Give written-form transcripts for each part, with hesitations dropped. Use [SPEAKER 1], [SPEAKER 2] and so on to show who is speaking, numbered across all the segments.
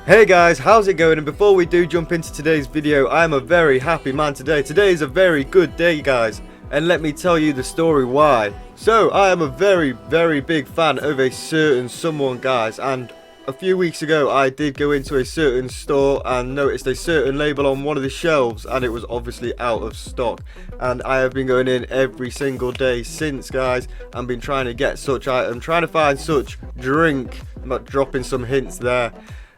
[SPEAKER 1] Hey guys, how's it going? And before we do jump into today's video, I am a very happy man today. Today is a very good day, guys, and let me tell you the story why. So, I am a very big fan of a certain someone, guys, and a few weeks ago I did go into a certain store and noticed a certain label on one of the shelves, and it was obviously out of stock. And I have been going in every single day since, guys, and been trying to get such item, trying to find such drink. I'm not dropping some hints there.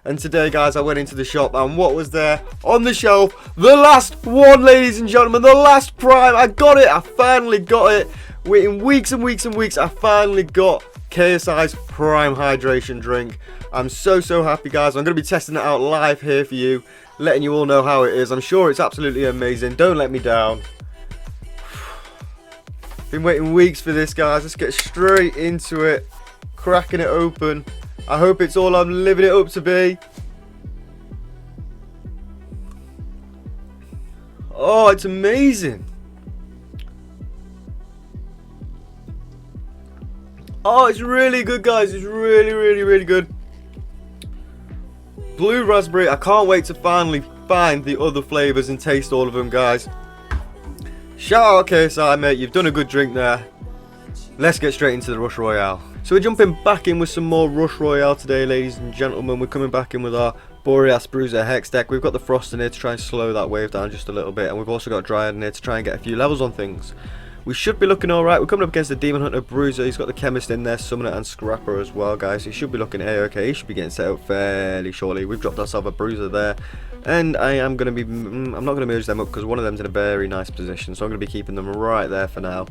[SPEAKER 1] And today, guys, I went into the shop, and what was there on the shelf? The last one, ladies and gentlemen, the last prime. I got it. I finally got it. Waiting weeks and weeks and weeks, I finally got KSI's prime hydration drink. I'm so happy, guys. I'm going to be testing it out live here for you, letting you all know how it is. I'm sure it's absolutely amazing. Don't let me down. Been waiting weeks for this, guys. Let's get straight into it. Cracking it open. I hope it's all I'm living it up to be. Oh, it's amazing. Oh, it's really good, guys. It's really good. Blue raspberry. I can't wait to finally find the other flavors and taste all of them, guys. Shout out KSI, mate. You've done a good drink there. Let's get straight into the Rush Royale. So we're jumping back in with some more Rush Royale today, ladies and gentlemen. We're coming back in with our Boreas Bruiser Hex deck. We've got the Frost in here to try and slow that wave down just a little bit, and we've also got Dryad in here to try and get a few levels on things. We should be looking alright. We're coming up against the Demon Hunter Bruiser. He's got the Chemist in there, Summoner and Scrapper as well, guys. He should be looking A-okay. He should be getting set up fairly shortly. We've dropped ourselves a Bruiser there. And I am going to be, I'm not going to merge them up because one of them's in a very nice position. So I'm going to be keeping them right there for now.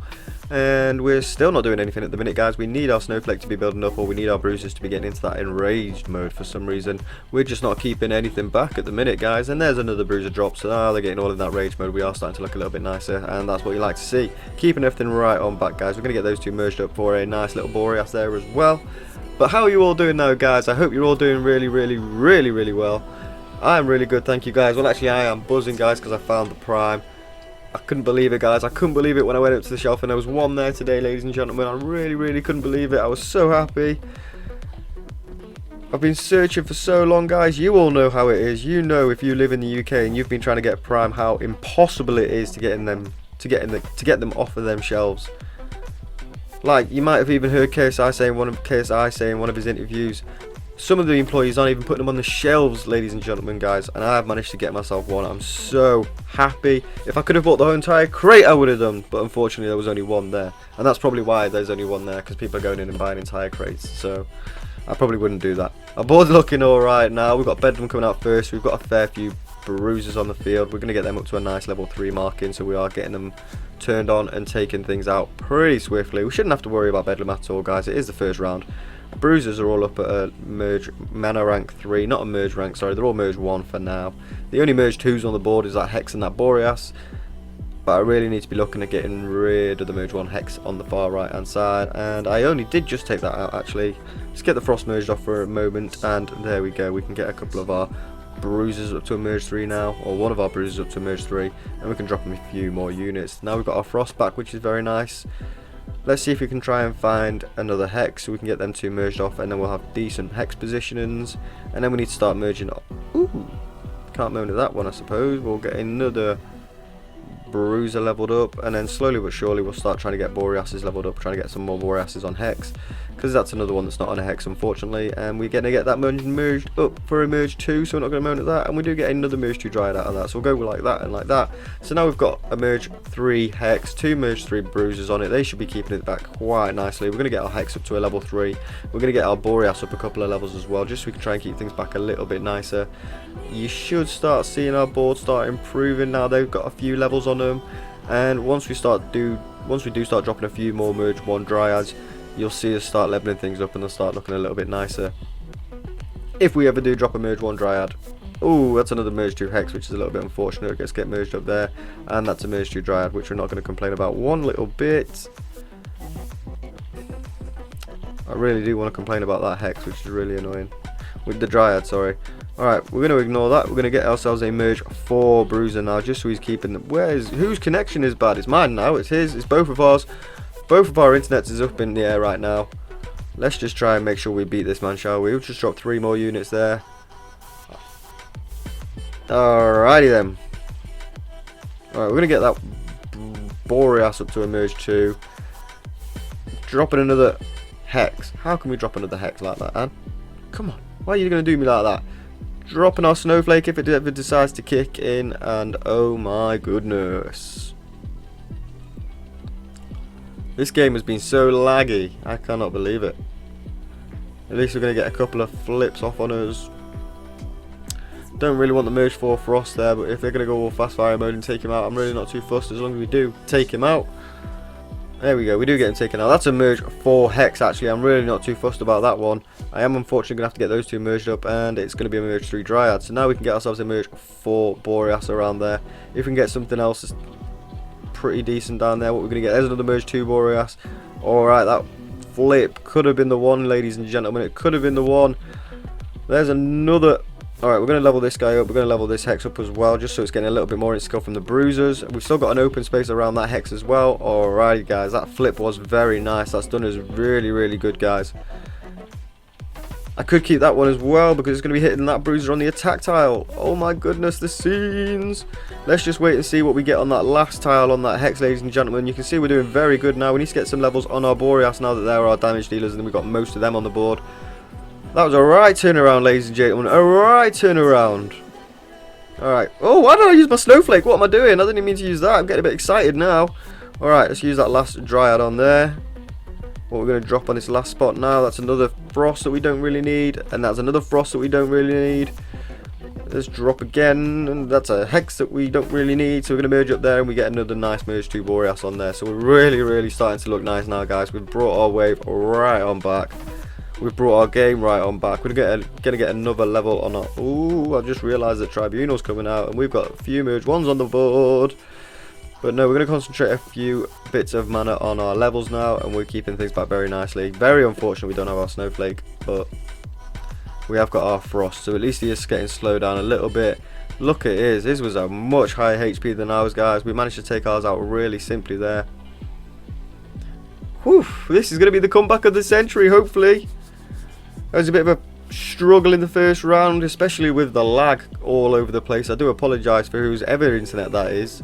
[SPEAKER 1] And we're still not doing anything at the minute, guys. We need our Snowflake to be building up, or we need our Bruisers to be getting into that enraged mode for some reason. We're just not keeping anything back at the minute, guys. And there's another Bruiser drop. So they're getting all in that rage mode. We are starting to look a little bit nicer, and that's what you like to see. Keeping everything right on back, guys. We're going to get those two merged up for a nice little Boreas there as well. But how are you all doing now, guys? I hope you're all doing really well. I'm really good, thank you, guys. Well, actually, I am buzzing, guys, because I found the prime. I couldn't believe it, guys. I couldn't believe it when I went up to the shelf and there was one there today, ladies and gentlemen. I really couldn't believe it. I was so happy. I've been searching for so long, guys. You all know how it is. You know, if you live in the UK and you've been trying to get prime, how impossible it is to get them off of them shelves. Like, you might have even heard KSI saying in one of his interviews, some of the employees aren't even putting them on the shelves, ladies and gentlemen, guys, and I have managed to get myself one. I'm so happy. If I could have bought the whole entire crate, I would have done, but unfortunately there was only one there, and that's probably why there's only one there, because people are going in and buying entire crates, so I probably wouldn't do that. Our board's looking alright now. We've got Bedlam coming out first. We've got a fair few Bruisers on the field. We're going to get them up to a nice level 3 marking, so we are getting them turned on and taking things out pretty swiftly. We shouldn't have to worry about Bedlam at all, guys. It is the first round. Bruisers are all up at a merge mana rank 3, not a merge rank, sorry, they're all merge 1 for now. The only merge 2s on the board is that Hex and that Boreas, but I really need to be looking at getting rid of the merge 1 Hex on the far right hand side, and I only did just take that out actually. Let's get the Frost merged off for a moment, and there we go. We can get a couple of our Bruisers up to a merge 3 now, or one of our Bruisers up to a merge 3, and we can drop them a few more units. Now we've got our Frost back, which is very nice. Let's see if we can try and find another Hex so we can get them two merged off, and then we'll have decent Hex positionings, and then we need to start merging. Ooh, can't moan at that one, I suppose. We'll get another Bruiser leveled up, and then slowly but surely we'll start trying to get Boreases leveled up, trying to get some more Boreases on Hex, because that's another one that's not on a Hex, unfortunately, and we're going to get that merged up for a merge 2, so we're not going to moan at that, and we do get another merge 2 Dryad out of that, so we'll go like that and like that. So now we've got a merge 3 Hex, 2 merge 3 Bruisers on it. They should be keeping it back quite nicely. We're going to get our Hex up to a level 3. We're going to get our Boreas up a couple of levels as well, just so we can try and keep things back a little bit nicer. You should start seeing our board start improving now. They've got a few levels on them, and once we do start dropping a few more merge 1 Dryads, you'll see us start leveling things up and they'll start looking a little bit nicer. If we ever do drop a merge 1 Dryad. Oh, that's another merge 2 Hex, which is a little bit unfortunate. It gets get merged up there, and that's a merge 2 Dryad, which we're not going to complain about one little bit. I really do want to complain about that Hex, which is really annoying. With the Dryad, sorry. Alright, we're going to ignore that. We're going to get ourselves a merge 4 Bruiser now, just so he's keeping them. Whose connection is bad? It's mine now. It's his. It's both of ours. Both of our internets is up in the air right now. Let's just try and make sure we beat this man, shall we? We'll just drop 3 more units there. Alrighty then. Alright, we're going to get that Boreas up to emerge 2. Dropping another Hex. How can we drop another Hex like that, Anne? Come on. Why are you going to do me like that? Dropping our Snowflake if it ever decides to kick in. And oh my goodness. This game has been so laggy. I cannot believe it. At least we're going to get a couple of flips off on us. Don't really want the merge 4 Frost there, but if they're going to go all fast fire mode and take him out, I'm really not too fussed as long as we do take him out. There we go, we do get him taken out. That's a merge 4 Hex actually, I'm really not too fussed about that one. I am unfortunately going to have to get those 2 merged up, and it's going to be a merge 3 Dryad. So now we can get ourselves a merge 4 Boreas around there. If we can get something else that's pretty decent down there, what we're going to get, there's another merge 2 Boreas. Alright, that flip could have been the one, ladies and gentlemen, it could have been the one. There's another. Alright, we're going to level this guy up, we're going to level this Hex up as well, just so it's getting a little bit more in skill from the Bruisers. We've still got an open space around that Hex as well. Alright guys, that flip was very nice, that's done us really, really good guys. I could keep that one as well, because it's going to be hitting that Bruiser on the attack tile. Oh my goodness, the scenes. Let's just wait and see what we get on that last tile on that Hex, ladies and gentlemen. You can see we're doing very good now. We need to get some levels on our Boreas now that they're our damage dealers, and we've got most of them on the board. That was a right turnaround, ladies and gentlemen. A right turnaround. Alright. Oh, why did I use my Snowflake? What am I doing? I didn't even mean to use that. I'm getting a bit excited now. Alright, let's use that last Dryad on there. What we're going to drop on this last spot now. That's another Frost that we don't really need. And that's another Frost that we don't really need. Let's drop again. And that's a Hex that we don't really need. So we're going to merge up there and we get another nice merge 2 Boreas on there. So we're really, really starting to look nice now, guys. We've brought our wave right on back. We've brought our game right on back. We're going to get another level on our... Ooh, I just realised that Tribunal's coming out. And we've got a few merge 1s on the board. But no, we're going to concentrate a few bits of mana on our levels now. And we're keeping things back very nicely. Very unfortunate we don't have our Snowflake. But we have got our Frost. So at least he is getting slowed down a little bit. Look at his. His was a much higher HP than ours, guys. We managed to take ours out really simply there. Whew, this is going to be the comeback of the century, hopefully. There was a bit of a struggle in the first round, especially with the lag all over the place. I do apologise for whose ever internet that is.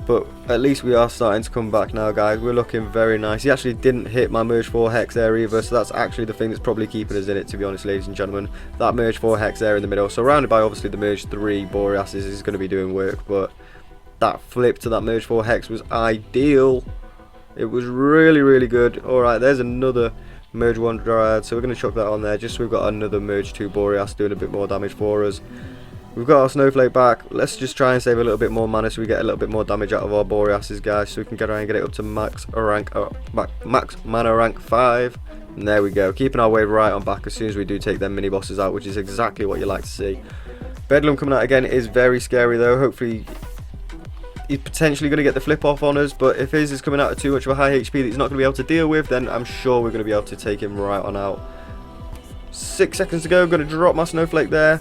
[SPEAKER 1] But at least we are starting to come back now, guys. We're looking very nice. He actually didn't hit my merge 4 Hex there either, so that's actually the thing that's probably keeping us in it, to be honest, ladies and gentlemen. That merge 4 Hex there in the middle. Surrounded by, obviously, the merge 3 Boreases is going to be doing work. But that flip to that merge 4 Hex was ideal. It was really, really good. Alright, there's another merge 1 Dryad, so we're going to chuck that on there just so we've got another merge 2 Boreas doing a bit more damage for us. We've got our Snowflake back. Let's just try and save a little bit more mana so we get a little bit more damage out of our Boreases, guys, so we can get around and get it up to max mana rank 5. And there we go, keeping our wave right on back as soon as we do take them mini bosses out, which is exactly what you like to see. Bedlam coming out again is very scary though. Hopefully he's potentially going to get the flip off on us, but if his is coming out at too much of a high HP that he's not going to be able to deal with, then I'm sure we're going to be able to take him right on out. 6 seconds to go. I'm going to drop my Snowflake there.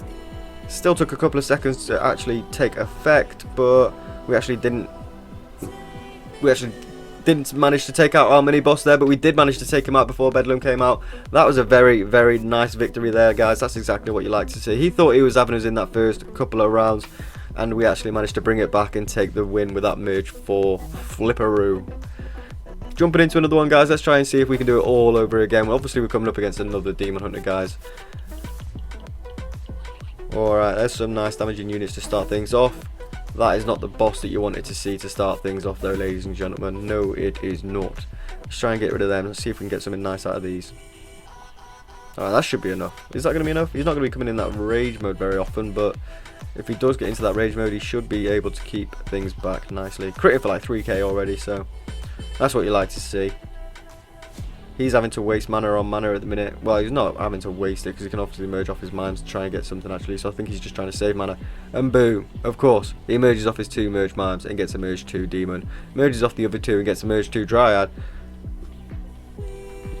[SPEAKER 1] Still took a couple of seconds to actually take effect, but we actually didn't manage to take out our mini boss there, but we did manage to take him out before Bedlam came out. That was a very, very nice victory there, guys. That's exactly what you like to see. He thought he was having us in that first couple of rounds, and we actually managed to bring it back and take the win with that merge 4 flipperoo. Jumping into another one, guys. Let's try and see if we can do it all over again. Well, obviously we're coming up against another Demon Hunter, guys. Alright, there's some nice damaging units to start things off. That is not the boss that you wanted to see to start things off though, ladies and gentlemen. No, it is not. Let's try and get rid of them. Let's see if we can get something nice out of these. Alright, that should be enough. Is that going to be enough? He's not going to be coming in that rage mode very often, but if he does get into that rage mode, he should be able to keep things back nicely. Critted for like 3k already, so that's what you like to see. He's having to waste mana on mana at the minute. Well, he's not having to waste it because he can obviously merge off his mimes to try and get something actually. So I think he's just trying to save mana. And boom, of course, he merges off his 2 merge mimes and gets a merge 2 demon. Merges off the other 2 and gets a merge 2 dryad.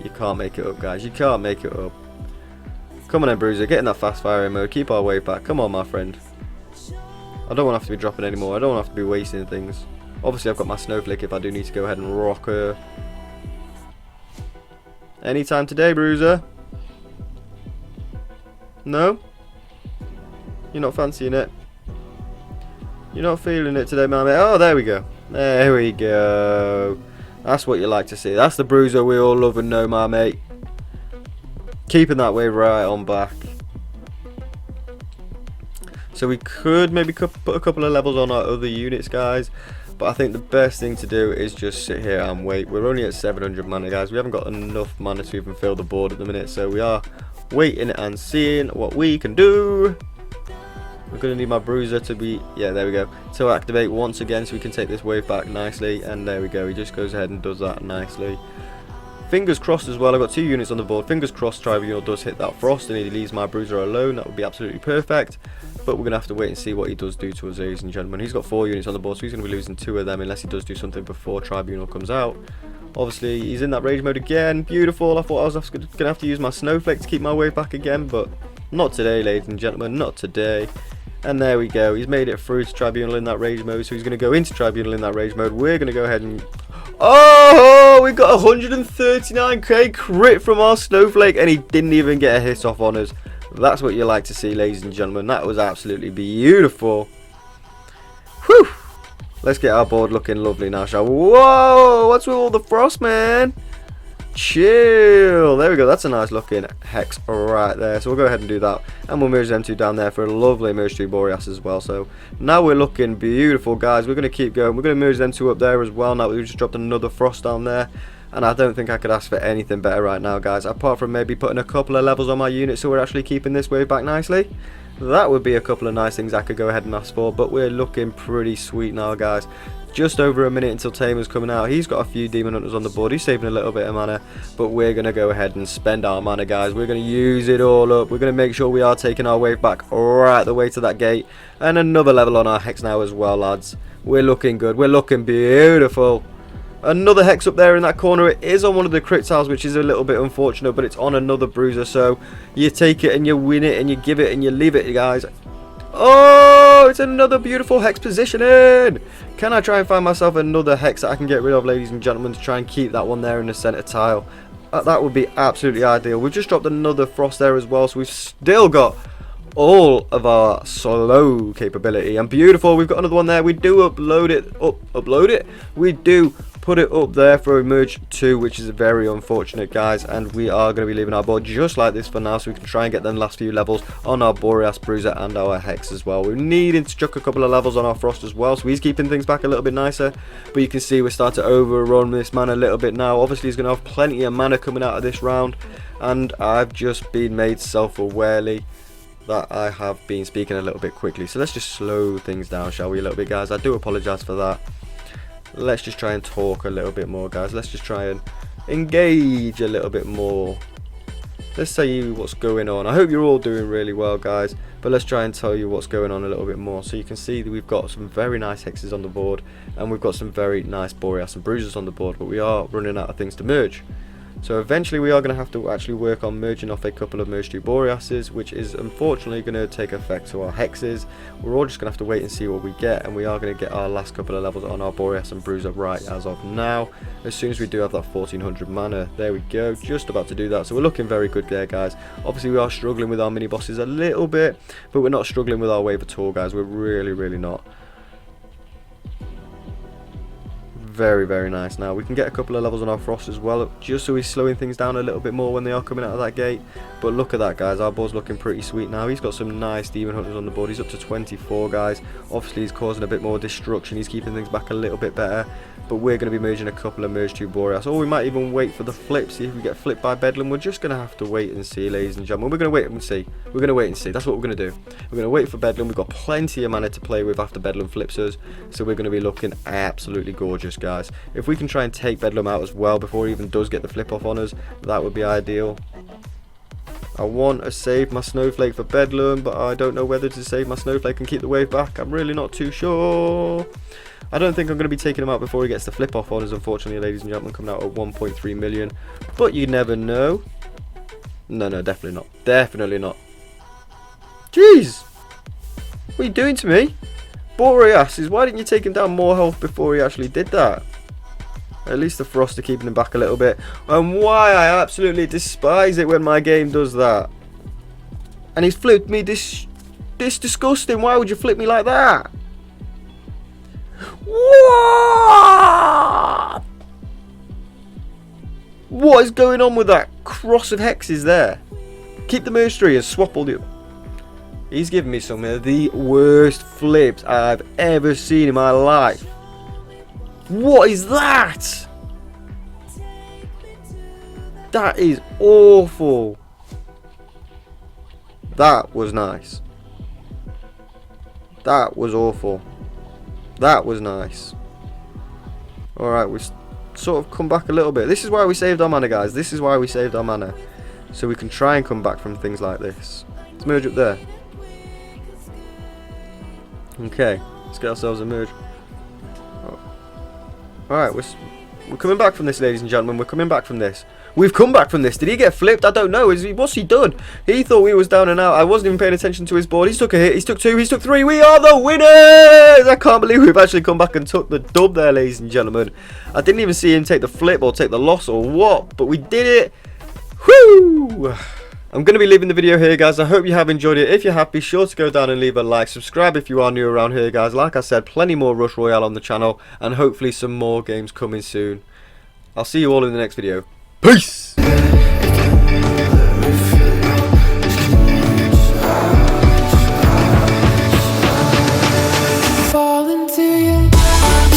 [SPEAKER 1] You can't make it up, guys. You can't make it up. Come on then, Bruiser. Get in that fast firing mode. Keep our wave back. Come on, my friend. I don't want to have to be dropping anymore. I don't want to have to be wasting things. Obviously, I've got my Snowflake if I do need to go ahead and rock her. Anytime today, Bruiser. No? You're not fancying it? You're not feeling it today, my mate. Oh, there we go. There we go. That's what you like to see. That's the Bruiser we all love and know, my mate. Keeping that way right on back. So we could maybe put a couple of levels on our other units, guys. But I think the best thing to do is just sit here and wait. We're only at 700 mana, guys. We haven't got enough mana to even fill the board at the minute. So we are waiting and seeing what we can do. We're going to need my Bruiser to be, yeah, there we go, to activate once again so we can take this wave back nicely. And there we go, he just goes ahead and does that nicely. Fingers crossed as well, I've got 2 units on the board. Fingers crossed Tribunal does hit that Frost and he leaves my Bruiser alone. That would be absolutely perfect. But we're going to have to wait and see what he does do to us, ladies and gentlemen. He's got 4 units on the board, so he's going to be losing 2 of them unless he does do something before Tribunal comes out. Obviously, he's in that rage mode again. Beautiful. I thought I was going to have to use my Snowflake to keep my wave back again, but not today, ladies and gentlemen, not today. And there we go, he's made it through to Tribunal in that rage mode, so he's going to go into Tribunal in that rage mode. We're going to go ahead and... Oh, we've got 139k crit from our Snowflake, and he didn't even get a hit off on us. That's what you like to see, ladies and gentlemen. That was absolutely beautiful. Whew! Let's get our board looking lovely now, shall we? Whoa! What's with all the frost, man? Chill. There we go. That's a nice looking hex right there. So we'll go ahead and do that. And we'll merge them 2 down there for a lovely merge 2 Boreas as well. So now we're looking beautiful, guys. We're going to keep going. We're going to merge them 2 up there as well. Now we've just dropped another frost down there. And I don't think I could ask for anything better right now, guys. Apart from maybe putting a couple of levels on my unit so we're actually keeping this wave back nicely. That would be a couple of nice things I could go ahead and ask for. But we're looking pretty sweet now, guys. Just over a minute until Tamer's coming out. He's got a few Demon Hunters on the board. He's saving a little bit of mana. But we're going to go ahead and spend our mana, guys. We're going to use it all up. We're going to make sure we are taking our wave back right the way to that gate. And another level on our Hex now as well, lads. We're looking good. We're looking beautiful. Another Hex up there in that corner. It is on one of the crit tiles, which is a little bit unfortunate. But it's on another Bruiser. So you take it and you win it and you give it and you leave it, guys. Oh, it's another beautiful Hex positioning. Can I try and find myself another Hex that I can get rid of, ladies and gentlemen, to try and keep that one there in the center tile? That would be absolutely ideal. We've just dropped another frost there as well, so we've still got all of our slow capability. And beautiful, we've got another one there. We do upload it. We do put it up there for Emerge 2, which is very unfortunate, guys. And we are going to be leaving our board just like this for now, so we can try and get them last few levels on our Boreas Bruiser and our Hex as well. We're needing to chuck a couple of levels on our Frost as well, so he's keeping things back a little bit nicer. But you can see we're starting to overrun this man a little bit now. Obviously, he's going to have plenty of mana coming out of this round, and I've just been made self-awarely that I have been speaking a little bit quickly. So let's just slow things down, shall we, a little bit, guys. I do apologise for that. Let's just try and talk a little bit more, guys. Let's just try and engage a little bit more. Let's tell you what's going on. I hope you're all doing really well, guys. But let's try and tell you what's going on a little bit more. So you can see that we've got some very nice Hexes on the board. And we've got some very nice Boreas and Bruisers on the board. But we are running out of things to merge. So eventually we are going to have to actually work on merging off a couple of merge 2 Boreases, which is unfortunately going to take effect to our Hexes. We're all just going to have to wait and see what we get, and we are going to get our last couple of levels on our Boreas and Bruiser right as of now. As soon as we do have that 1400 mana, there we go, just about to do that. So we're looking very good there, guys. Obviously we are struggling with our mini bosses a little bit, but we're not struggling with our wave at all, guys. We're really not. Very, very nice. Now we can get a couple of levels on our Frost as well, just so he's slowing things down a little bit more when they are coming out of that gate. But look at that, guys, our board's looking pretty sweet now. He's got some nice Demon Hunters on the board. He's up to 24, guys. Obviously he's causing a bit more destruction. He's keeping things back a little bit better. But we're going to be merging a couple of merge 2 Boreas. Or we might even wait for the flip, see if we get flipped by Bedlam. We're just going to have to wait and see, ladies and gentlemen. We're going to wait and see. We're going to wait and see. That's what we're going to do. We're going to wait for Bedlam. We've got plenty of mana to play with after Bedlam flips us. So we're going to be looking absolutely gorgeous, guys. If we can try and take Bedlam out as well before he even does get the flip off on us, that would be ideal. I want to save my Snowflake for Bedlam, but I don't know whether to save my Snowflake and keep the wave back. I'm really not too sure. I don't think I'm going to be taking him out before he gets the flip off on us, unfortunately, ladies and gentlemen, coming out at 1.3 million. But you never know. No, definitely not. Definitely not. Jeez! What are you doing to me? Boreas, why didn't you take him down more health before he actually did that? At least the Frost are keeping him back a little bit. And why I absolutely despise it when my game does that. And he's flipped me this disgusting. Why would you flip me like that? What? What is going on with that cross of hexes there? Keep the merge tree and swap all the... He's giving me some of the worst flips I've ever seen in my life. What is that? That is awful. That was nice. That was awful. That was nice. Alright, we've sort of come back a little bit. This is why we saved our mana, guys. This is why we saved our mana. So we can try and come back from things like this. Let's merge up there. Okay, let's get ourselves a merge. Alright, we're coming back from this, ladies and gentlemen. We're coming back from this. We've come back from this. Did he get flipped? I don't know. What's he done? He thought we was down and out. I wasn't even paying attention to his board. He's took a hit. He's took two. He's took three. We are the winners! I can't believe we've actually come back and took the dub there, ladies and gentlemen. I didn't even see him take the flip or take the loss or what, but we did it. Whoo! I'm going to be leaving the video here, guys. I hope you have enjoyed it. If you have, be sure to go down and leave a like. Subscribe if you are new around here, guys. Like I said, plenty more Rush Royale on the channel, and hopefully some more games coming soon. I'll see you all in the next video. Peace!